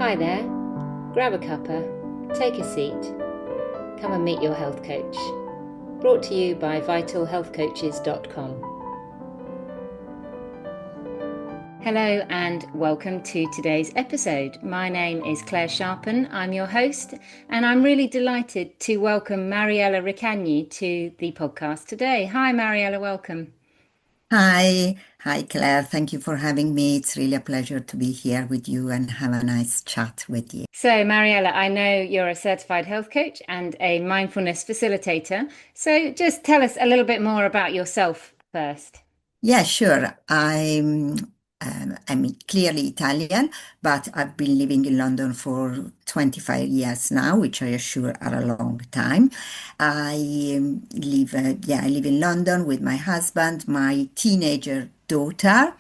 Hi there. Grab a cuppa, take a seat, come and meet your health coach. Brought to you by vitalhealthcoaches.com. Hello and welcome to today's episode. My name is Clare Sharpen. I'm your host, and I'm really delighted to welcome Mariella Ricagni to the podcast today. Hi Mariella, welcome. Hi, Claire. Thank you for having me. It's really a pleasure to be here with you and have a nice chat with you. So Mariella, I know you're a certified health coach and a mindfulness facilitator. So just tell us a little bit more about yourself first. Yeah, sure. I'm clearly Italian, but I've been living in London for 25 years now, which I assure are a long time. I live in London with my husband, my teenager daughter,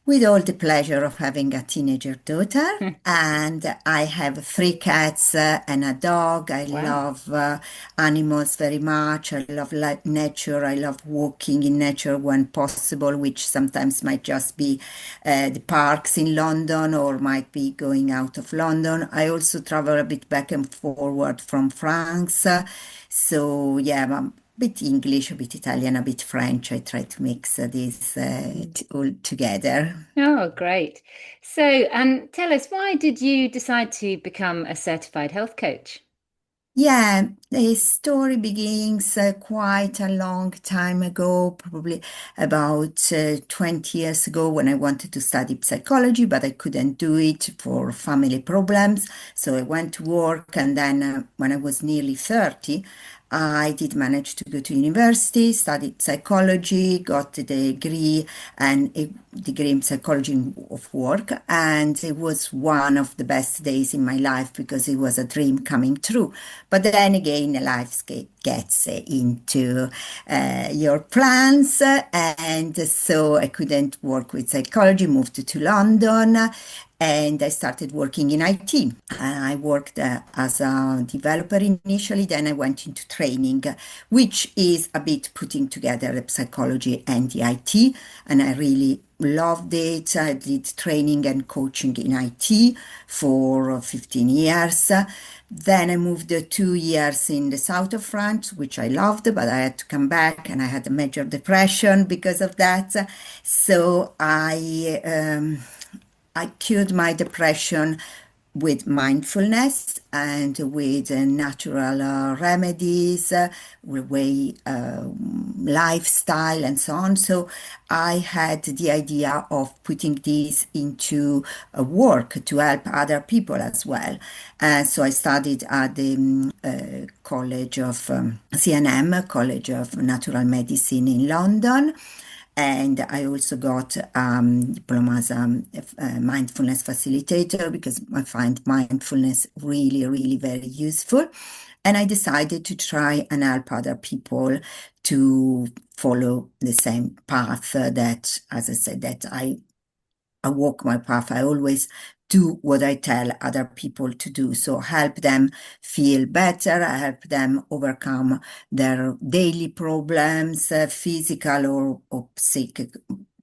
with all the pleasure of having a teenager daughter. And I have three cats and a dog. I Wow. love animals very much. I love nature. I love walking in nature when possible, which sometimes might just be the parks in London or might be going out of London. I also travel a bit back and forward from France. So, yeah, I'm a bit English, a bit Italian, a bit French. I try to mix these all together. Oh, great. So, tell us, why did you decide to become a certified health coach? Yeah, the story begins quite a long time ago, probably about 20 years ago, when I wanted to study psychology, but I couldn't do it for family problems. So I went to work, and then when I was nearly 30, I did manage to go to university, studied psychology, got the degree and a degree in psychology of work. And it was one of the best days in my life because it was a dream coming true. But then again, life gets into your plans. And so I couldn't work with psychology, moved to London, and I started working in IT. I worked as a developer initially, then I went into training, which is a bit putting together the psychology and the IT. And I really loved it. I did training and coaching in IT for 15 years. Then I moved 2 years in the south of France, which I loved, but I had to come back and I had a major depression because of that. So I cured my depression with mindfulness and with natural remedies, way lifestyle and so on. So I had the idea of putting this into work to help other people as well. So I studied at the College of CNM, College of Natural Medicine in London. And I also got diploma as a mindfulness facilitator because I find mindfulness really, really very useful. And I decided to try and help other people to follow the same path that, as I said, that I walk my path. I always do what I tell other people to do. So help them feel better. I help them overcome their daily problems, physical or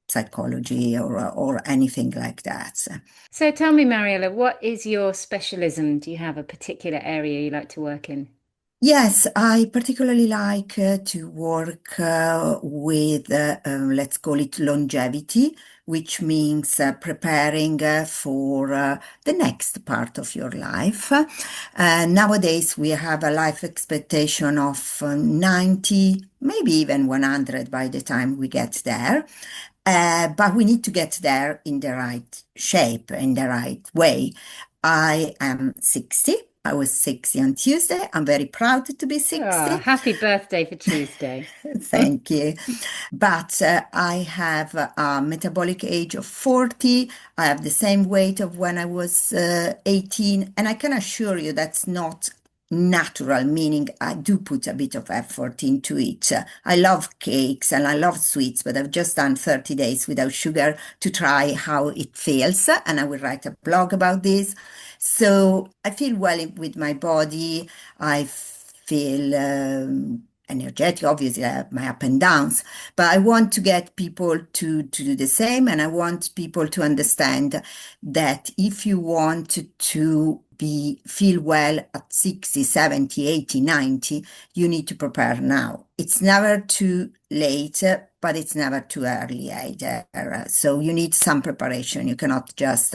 psychology or anything like that. So tell me, Mariella, what is your specialism? Do you have a particular area you like to work in? Yes, I particularly like to work with, let's call it longevity, which means preparing for the next part of your life. Nowadays, we have a life expectation of 90, maybe even 100 by the time we get there. But we need to get there in the right shape, in the right way. I am 60. I was 60 on Tuesday. I'm very proud to be Oh, 60. happy birthday for Tuesday. Thank you. But I have a metabolic age of 40. I have the same weight of when I was 18. And I can assure you that's not natural, meaning I do put a bit of effort into it. I love cakes and I love sweets, but I've just done 30 days without sugar to try how it feels. And I will write a blog about this. So I feel well with my body. I feel energetic. Obviously, I have my up and downs, but I want to get people to do the same. And I want people to understand that if you want to feel well at 60, 70, 80, 90, you need to prepare now. It's never too late, but it's never too early either. So you need some preparation. You cannot just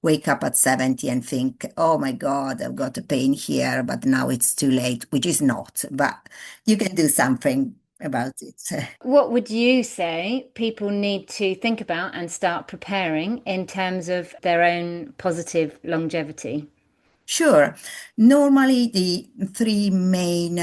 wake up at 70 and think, oh my God, I've got a pain here, but now it's too late, which is not. But you can do something about it. What would you say people need to think about and start preparing in terms of their own positive longevity? Sure. Normally, the three main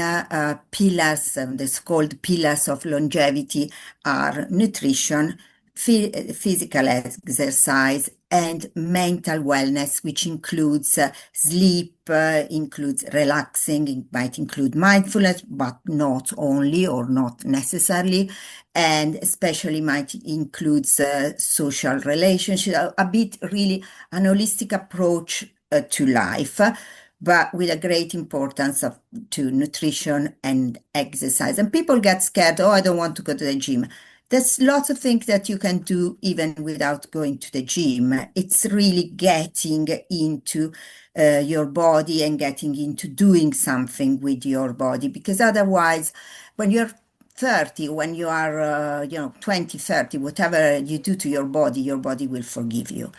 pillars, that's called pillars of longevity, are nutrition, physical exercise, and mental wellness, which includes sleep, includes relaxing, it might include mindfulness, but not only or not necessarily, and especially might include social relationship, a bit really an holistic approach to life, but with a great importance to nutrition and exercise. And people get scared, oh, I don't want to go to the gym. There's lots of things that you can do even without going to the gym. It's really getting into your body and getting into doing something with your body, because otherwise, when you're 30, when you are, 20, 30, whatever you do to your body will forgive you.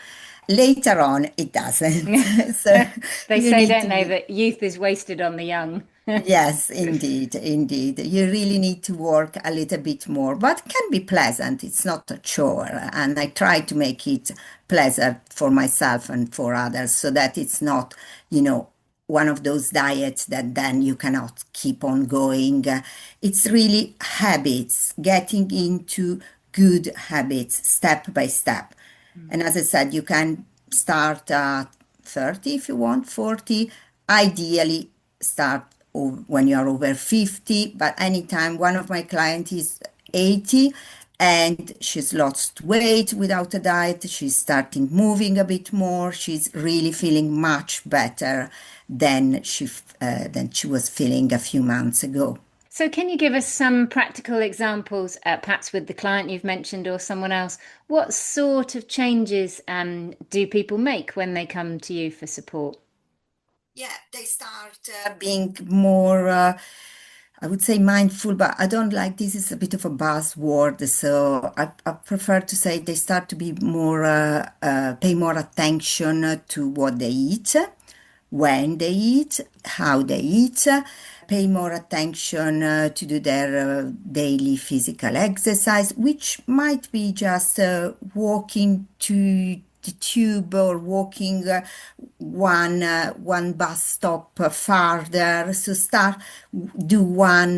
Later on, it doesn't. So They you say, need don't to they, be, that youth is wasted on the young. yes, indeed, indeed. You really need to work a little bit more, but it can be pleasant. It's not a chore. And I try to make it pleasant for myself and for others so that it's not, one of those diets that then you cannot keep on going. It's really habits, getting into good habits step by step. And as I said, you can start at 30 if you want, 40. Ideally, start when you are over 50. But anytime, one of my clients is 80 and she's lost weight without a diet. She's starting moving a bit more. She's really feeling much better than she was feeling a few months ago. So, can you give us some practical examples, perhaps with the client you've mentioned or someone else? What sort of changes do people make when they come to you for support? Yeah, they start being more, I would say mindful, but I don't like this is a bit of a buzzword. So I prefer to say they start to be more, pay more attention to what they eat, when they eat, how they eat, pay more attention to do their daily physical exercise, which might be just walking to the tube or walking one bus stop farther. So start do one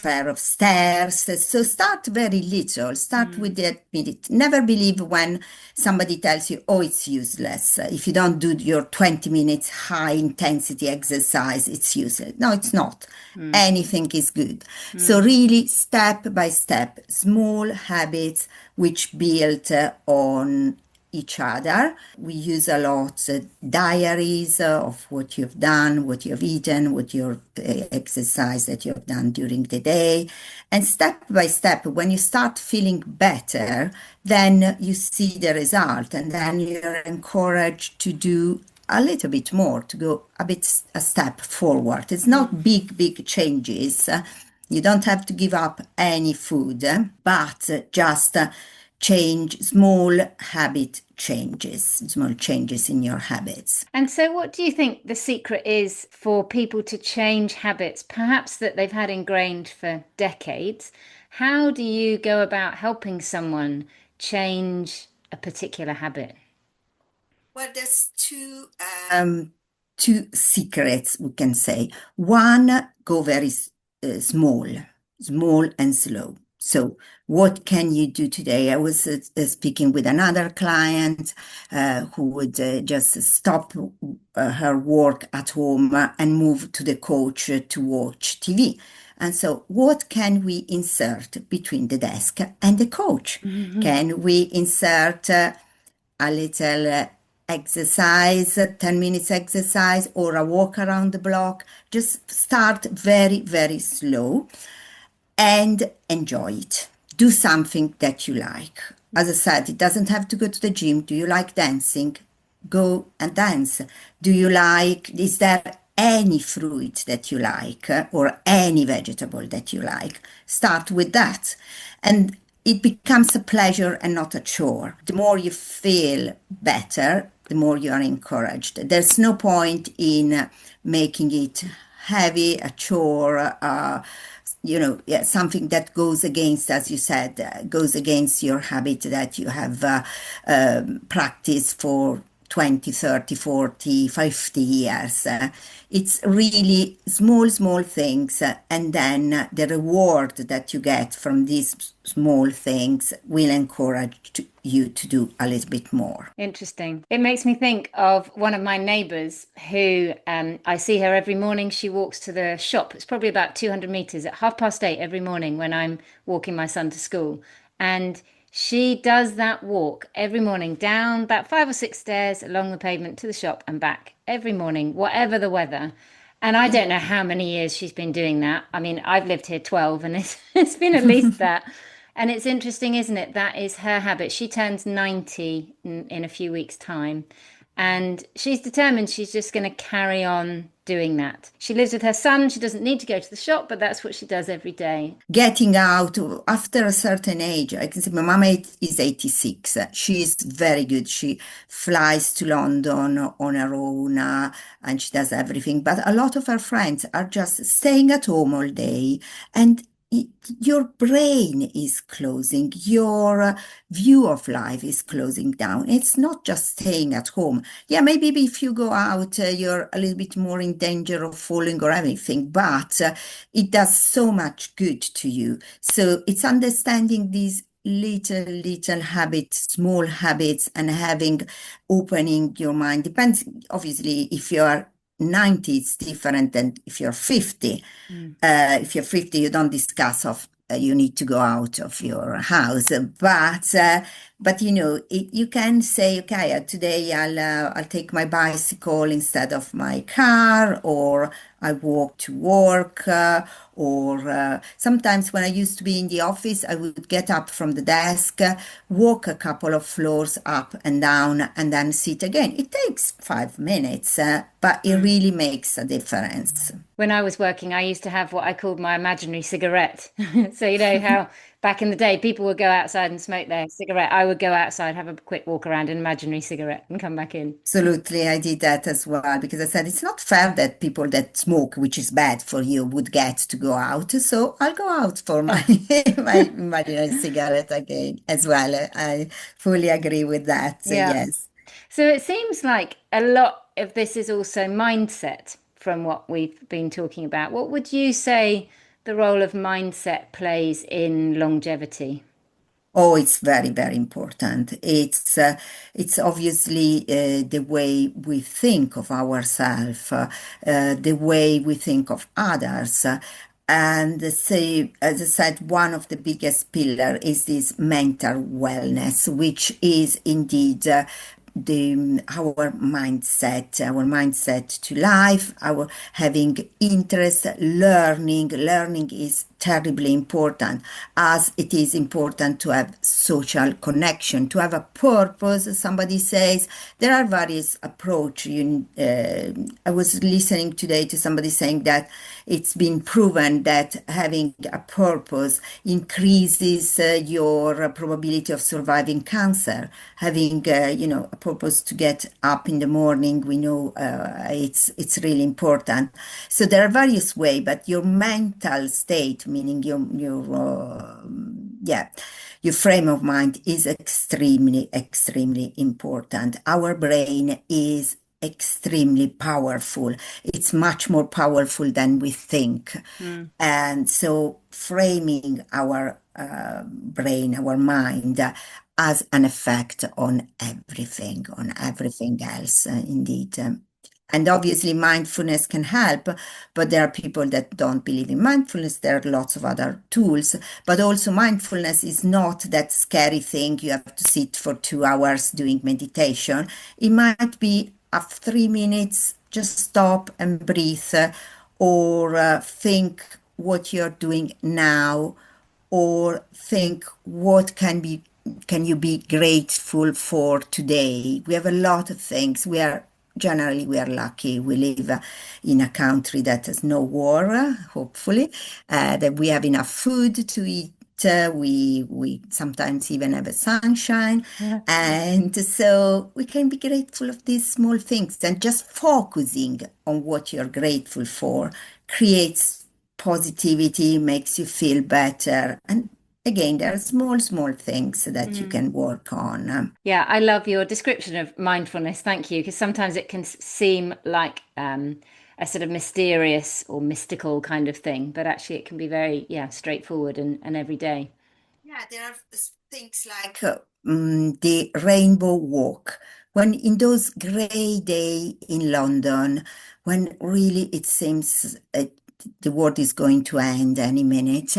pair of stairs. So start very little. Start with that minute. Never believe when somebody tells you, "Oh, it's useless. If you don't do your 20 minutes high intensity exercise, it's useless." No, it's not. Anything is good. So really, step by step, small habits which build on each other. We use a lot diaries of what you've done, what you've eaten, what your exercise that you've done during the day. And step by step, when you start feeling better, then you see the result and then you're encouraged to do a little bit more, to go a step forward. It's not big changes. You don't have to give up any food, but just change small habit changes, small changes in your habits. And so, what do you think the secret is for people to change habits, perhaps that they've had ingrained for decades? How do you go about helping someone change a particular habit? Well, there's two secrets we can say. One, go very small, small and slow. So, what can you do today? I was speaking with another client who would just stop her work at home and move to the couch to watch TV. And so, what can we insert between the desk and the couch? Can we insert a little exercise, 10 minutes exercise, or a walk around the block? Just start very, very slow. and enjoy it. Do something that you like. As I said, it doesn't have to go to the gym. Do you like dancing? Go and dance. Is there any fruit that you like or any vegetable that you like? Start with that. And it becomes a pleasure and not a chore. The more you feel better, the more you are encouraged. There's no point in making it heavy, a chore, yeah, something that goes against, as you said, goes against your habit that you have practiced for 20, 30, 40, 50 years. It's really small, small things. And then the reward that you get from these small things will encourage you to do a little bit more. Interesting. It makes me think of one of my neighbours who I see her every morning. She walks to the shop. It's probably about 200 meters at 8:30 every morning when I'm walking my son to school. And she does that walk every morning down about 5 or 6 stairs along the pavement to the shop and back every morning, whatever the weather. And I don't know how many years she's been doing that. I mean, I've lived here 12 and it's been at least that. And it's interesting, isn't it? That is her habit. She turns 90 in a few weeks' time. And she's determined she's just going to carry on doing that. She lives with her son. She doesn't need to go to the shop, but that's what she does every day. Getting out after a certain age, I can say my mom is 86. She is very good. She flies to London on her own and she does everything. But a lot of her friends are just staying at home all day, and your brain is closing, your view of life is closing down. It's not just staying at home. Yeah, maybe if you go out, you're a little bit more in danger of falling or anything, but it does so much good to you. So it's understanding these little habits, small habits, and opening your mind. Depends, obviously, if you're 90, it's different than if you're 50. Mm. If you're 50, you don't discuss of you need to go out of your house, but you can say, okay, today I'll take my bicycle instead of my car, or I walk to work, or sometimes when I used to be in the office, I would get up from the desk, walk a couple of floors up and down, and then sit again. It takes 5 minutes, but it really makes a difference. When I was working, I used to have what I called my imaginary cigarette. So, you know how back in the day people would go outside and smoke their cigarette. I would go outside, have a quick walk around, an imaginary cigarette, and come back in. Absolutely, I did that as well because I said it's not fair that people that smoke, which is bad for you, would get to go out. So I'll go out for my my imaginary cigarette again as well. I fully agree with that. So Yeah. yes. So it seems like a lot of this is also mindset from what we've been talking about. What would you say the role of mindset plays in longevity? Oh, it's very, very important. It's obviously the way we think of ourselves, the way we think of others. And say, as I said, one of the biggest pillar is this mental wellness, which is indeed the our mindset to life, our having interest, learning is terribly important, as it is important to have social connection, to have a purpose. Somebody says there are various approach. I was listening today to somebody saying that it's been proven that having a purpose increases your probability of surviving cancer. Having a purpose to get up in the morning, we know it's really important. So there are various ways, but your mental state, meaning your frame of mind is extremely important. Our brain is extremely powerful. It's much more powerful than we think. Mm. And so framing our brain, our mind, has an effect on everything else, indeed. And obviously, mindfulness can help, but there are people that don't believe in mindfulness. There are lots of other tools, but also mindfulness is not that scary thing. You have to sit for 2 hours doing meditation. It might be of 3 minutes, just stop and breathe, or think what you're doing now or think what can you be grateful for today. We have a lot of things. We are lucky. We live in a country that has no war, hopefully, that we have enough food to eat. We sometimes even have a sunshine, Yeah. and so we can be grateful of these small things. And just focusing on what you're grateful for creates positivity, makes you feel better. And again, there are small things that you Mm. can work on. Yeah, I love your description of mindfulness. Thank you. Because sometimes it can seem like a sort of mysterious or mystical kind of thing, but actually it can be very, yeah, straightforward and everyday. Yeah, there are things like the rainbow walk. When in those gray day in London, when really it seems the world is going to end any minute,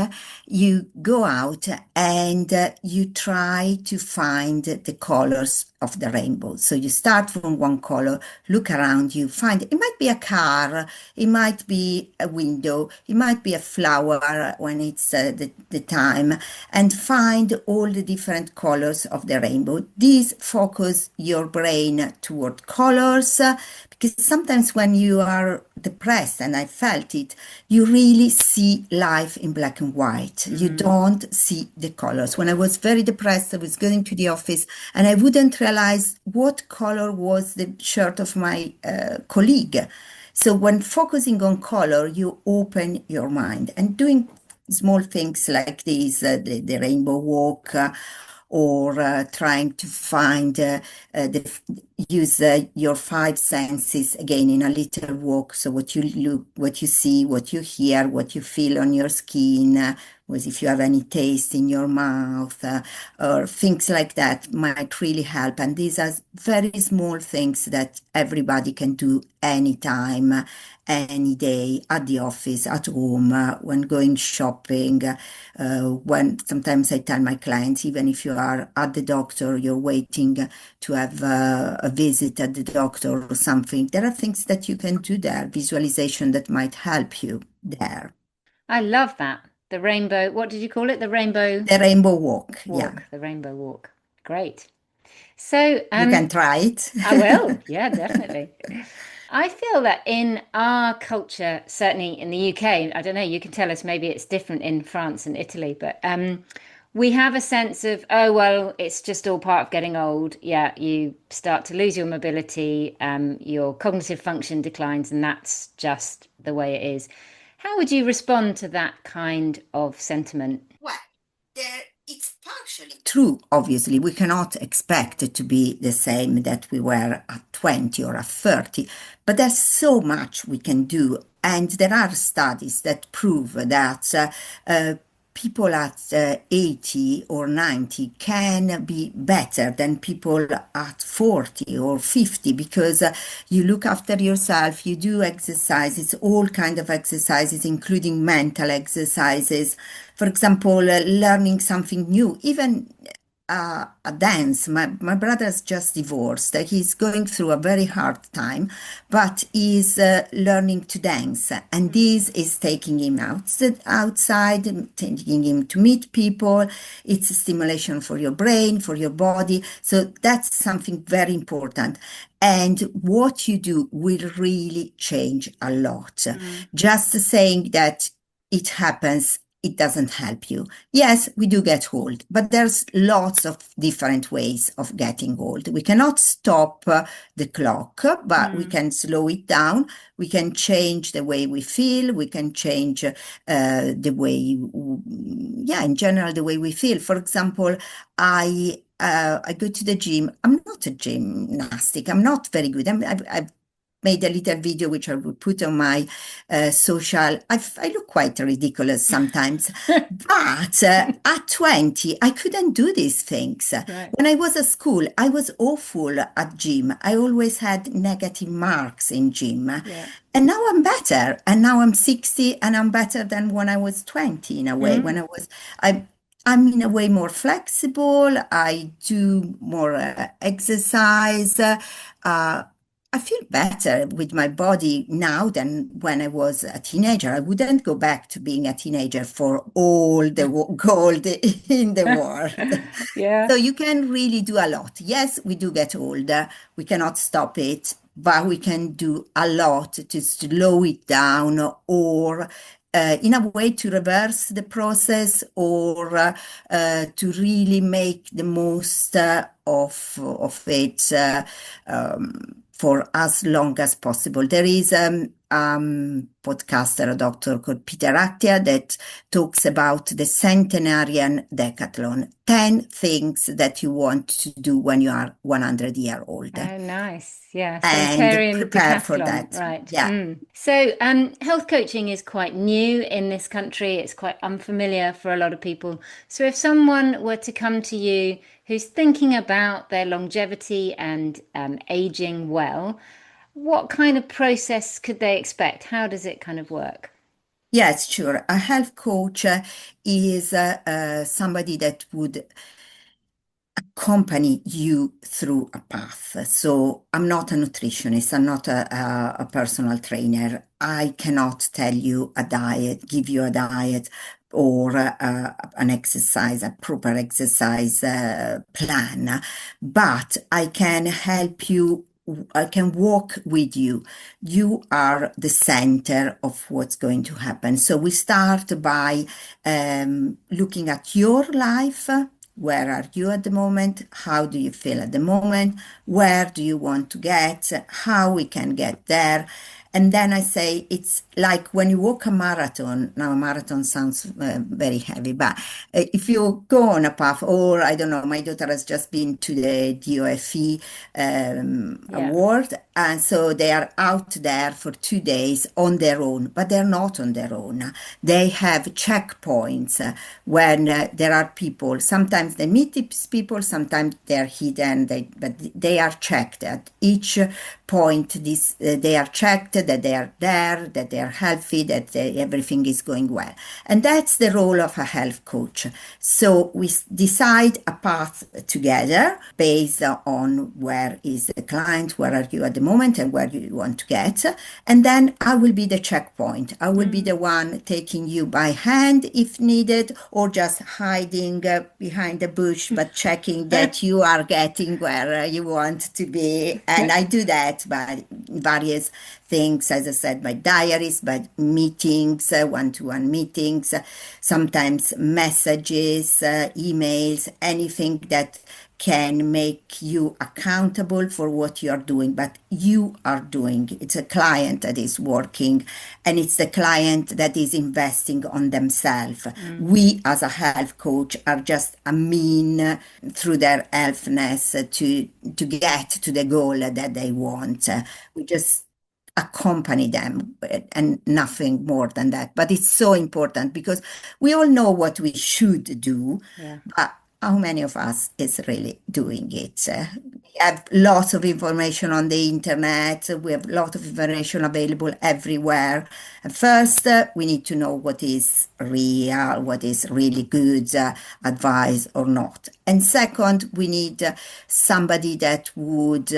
you go out and you try to find the colors of the rainbow. So you start from one color, look around you, find it might be a car, it might be a window, it might be a flower when it's the time, and find all the different colors of the rainbow. These focus your brain toward colors because sometimes when you are depressed, and I felt it, you really see life in black and white. You Mm. don't see the colors. When I was very depressed, I was going to the office and I wouldn't realize what color was the shirt of my colleague. So when focusing on color, you open your mind and doing small things like these, the rainbow walk, or trying to find use your five senses again in a little walk. So what you look, what you see, what you hear, what you feel on your skin, was if you have any taste in your mouth, or things like that might really help. And these are very small things that everybody can do anytime, any day, at the office, at home, when going shopping. When sometimes I tell my clients, even if you are at the doctor, you're waiting to have a visit at the doctor or something, there are things that you can do there, visualization that might help you there. I love that. The rainbow, what did you call it? The rainbow The rainbow walk, yeah, walk, the rainbow walk. Great. So, you can try it. I will. Yeah, definitely. I feel that in our culture, certainly in the UK, I don't know, you can tell us maybe it's different in France and Italy, but we have a sense of, oh, well, it's just all part of getting old. Yeah, you start to lose your mobility, your cognitive function declines, and that's just the way it is. How would you respond to that kind of sentiment? Well, it's partially true, obviously. We cannot expect it to be the same that we were at 20 or at 30, but there's so much we can do. And there are studies that prove that people at 80 or 90 can be better than people at 40 or 50 because you look after yourself, you do exercises, all kind of exercises, including mental exercises. For example, learning something new, even a dance. My brother's just divorced. He's going through a very hard time, but he's learning to dance. And this is taking him outside, taking him to meet people. It's a stimulation for your brain, for your body. So that's something very important. And what you do will really change a lot. Mm, Just saying that it happens, it doesn't help you. Yes, we do get old, but there's lots of different ways of getting old. We cannot stop the clock, but we mm, can slow it down. We can change the way we feel. We can change the way, yeah, in general, the way we feel. For example, I go to the gym. I'm not a gymnastic. I'm not very good. I've made a little video which I will put on my social. I look quite ridiculous sometimes, but at 20, I couldn't do these things. right. When I was at school, I was awful at gym. I always had negative marks in gym. Yeah. And now I'm better. And now I'm 60 and I'm better than when I was 20 in a way. Mm, When I, I'm in a way more flexible. I do more exercise. I feel better with my body now than when I was a teenager. I wouldn't go back to being a teenager for all the gold in the world. Yeah. So you can really do a lot. Yes, we do get older. We cannot stop it, but we can do a lot to slow it down or in a way to reverse the process or to really make the most of it for as long as possible. There is podcaster, a doctor called Peter Attia that talks about the centenarian decathlon, 10 things that you want to do when you are 100-year old Oh, nice. Yeah. and Centurion prepare for decathlon. that. Right. Yeah. So, health coaching is quite new in this country. It's quite unfamiliar for a lot of people. So, if someone were to come to you who's thinking about their longevity and aging well, what kind of process could they expect? How does it kind of work? Yes, sure. A health coach is somebody that would accompany you through a path. So I'm not a nutritionist, I'm not a personal trainer. I cannot tell you a diet, give you a diet or an exercise, a proper exercise plan, but I can help you. I can walk with you. You are the center of what's going to happen. So we start by looking at your life. Where are you at the moment? How do you feel at the moment? Where do you want to get? How we can get there? And then I say it's like when you walk a marathon. Now, a marathon sounds very heavy, but if you go on a path, or I don't know, my daughter has just been to the DOFE Yeah. award, and so they are out there for 2 days on their own, but they're not on their own. They have checkpoints when there are people. Sometimes they meet these people, sometimes they're hidden, but they are checked at each point. They are checked that they are there, that they are healthy, that everything is going well. And that's the role of a health coach. So we decide a path together based on where is the client, where are you at the moment, and where you want to get. And then I will be the checkpoint. I will be the one taking you by hand if needed, or just hiding behind the bush, but checking that you are getting where you want to be. And I do that by various things, as I said, by diaries, by meetings, one-to-one meetings, sometimes messages, emails, anything that can make you accountable for what you are doing, but you are doing. It's a client that is working, and it's the client that is investing on themselves. We, as a health coach, are just a mean through their healthness to get to the goal that they want. We just accompany them and nothing more than that. But it's so important because we all know what we should do, Yeah. but how many of us is really doing it? We have lots of information on the internet. We have a lot of information available everywhere. And first, we need to know what is real, what is really good advice or not. And second, we need somebody that would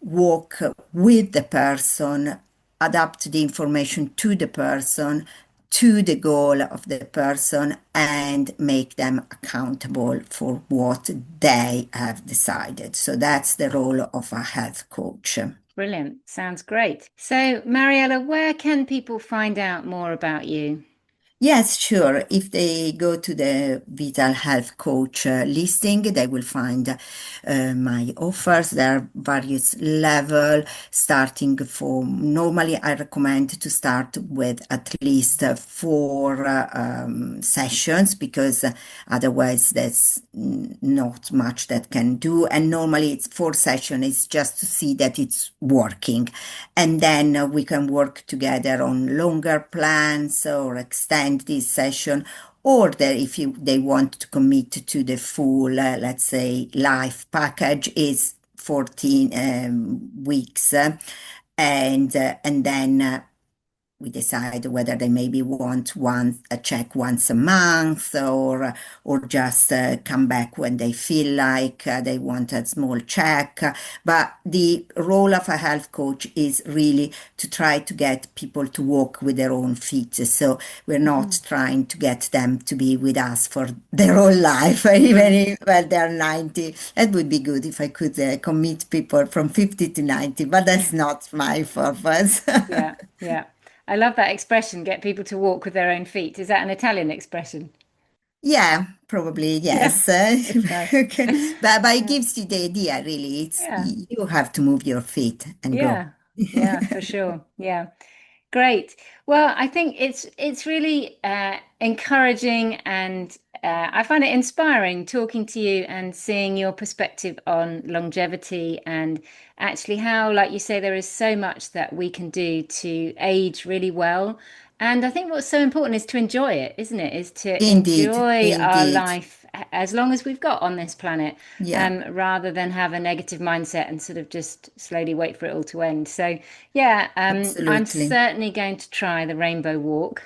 walk with the person, adapt the information to the person, to the goal of the person, and make them accountable for what they have decided. So that's the role of a health coach. Brilliant. Sounds great. So, Mariella, where can people find out more about you? Yes, sure. If they go to the Vital Health Coach listing, they will find my offers. There are various level starting from normally I recommend to start with at least four sessions because otherwise there's not much that can do. And normally it's four sessions. It's just to see that it's working. And then we can work together on longer plans or extend this session, or that if they want to commit to the full, let's say, life package is 14 weeks, and then we decide whether they maybe want a check once a month, or just come back when they feel like they want a small check. But the role of a health coach is really to try to get people to walk with their own feet. So we're not trying to get them to be with us for their whole life, even if well, they're 90. That would be good if I could commit people from 50 to 90, but that's not my purpose. Yeah, yeah. I love that expression, get people to walk with their own feet. Is that an Italian expression? Yeah, probably Yeah, yes. it's nice. Okay. But it Yeah, gives you the idea, really. It's yeah, you have to move your feet and go. yeah, yeah, for sure. Yeah. Great. Well, I think it's really encouraging, and I find it inspiring talking to you and seeing your perspective on longevity, and actually how, like you say, there is so much that we can do to age really well. And I think what's so important is to enjoy it, isn't it? Is to Indeed, enjoy our indeed. life as long as we've got on this planet, Yeah, rather than have a negative mindset and sort of just slowly wait for it all to end. So, yeah, I'm absolutely. certainly going to try the rainbow walk.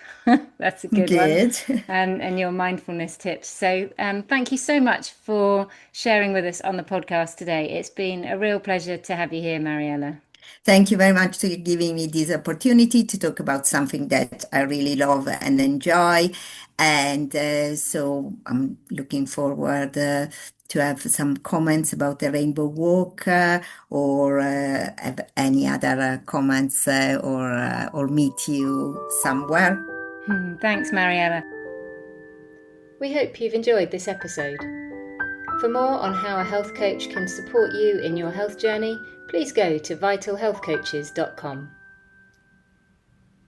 That's a good one. Good. And your mindfulness tips. So, thank you so much for sharing with us on the podcast today. It's been a real pleasure to have you here, Mariella. Thank you very much for giving me this opportunity to talk about something that I really love and enjoy. And so I'm looking forward to have some comments about the Rainbow Walk, or have any other comments, or meet you somewhere. Thanks, Mariella. We hope you've enjoyed this episode. For more on how a health coach can support you in your health journey, please go to vitalhealthcoaches.com.